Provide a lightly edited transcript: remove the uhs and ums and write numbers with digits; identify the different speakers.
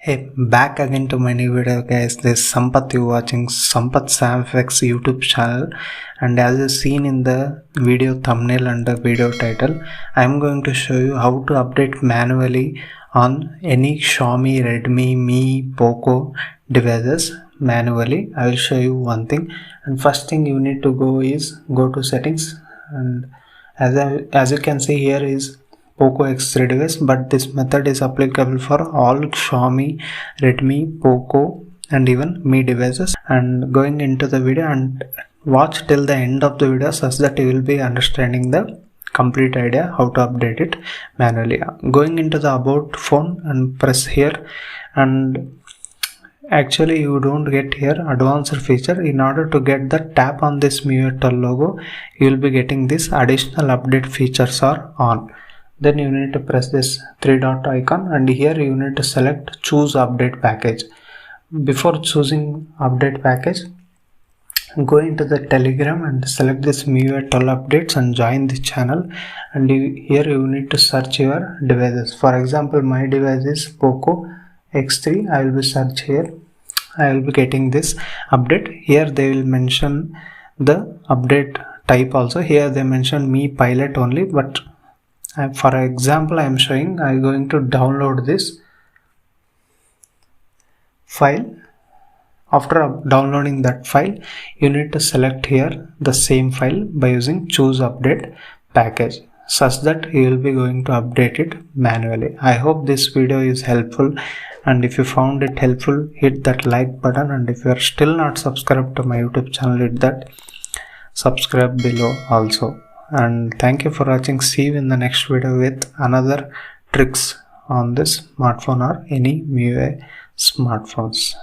Speaker 1: Hey, back again to my new video guys. This is Sampath. You watching Sampath Samfx YouTube channel, and as you seen in the video thumbnail and the video title, I am going to show you how to update manually on any Xiaomi, Redmi, Miui, Poco devices manually. I will show you one thing, and first thing you need to go to settings, and as you can see here is Poco X3 device, but this method is applicable for all Xiaomi, Redmi, Poco and even Mi devices. And going into the video and watch till the end of the video such that you will be understanding the complete idea how to update it manually. Going into the about phone and press here, and actually you don't get here advanced feature. In order to get the tap on this Miui logo, you will be getting this additional update features are on. Then you need to press this three dot icon, and here you need to select choose update package. Before choosing update package, go into the Telegram and select this Miui updates and join the channel. And here you need to search your devices. For example, my device is Poco X3. I will be search here. I will be getting this update. Here they will mention the update type also. Here they mention Mi Pilot only, but for example I am showing, I am going to download this file. After downloading that file, you need to select here the same file by using choose update package, such that you will be going to update it manually. I hope this video is helpful, and if you found it helpful, hit that like button, and if you are still not subscribed to my YouTube channel, hit that subscribe below also. And thank you for watching. See you in the next video with another tricks on this smartphone or any Miui smartphones.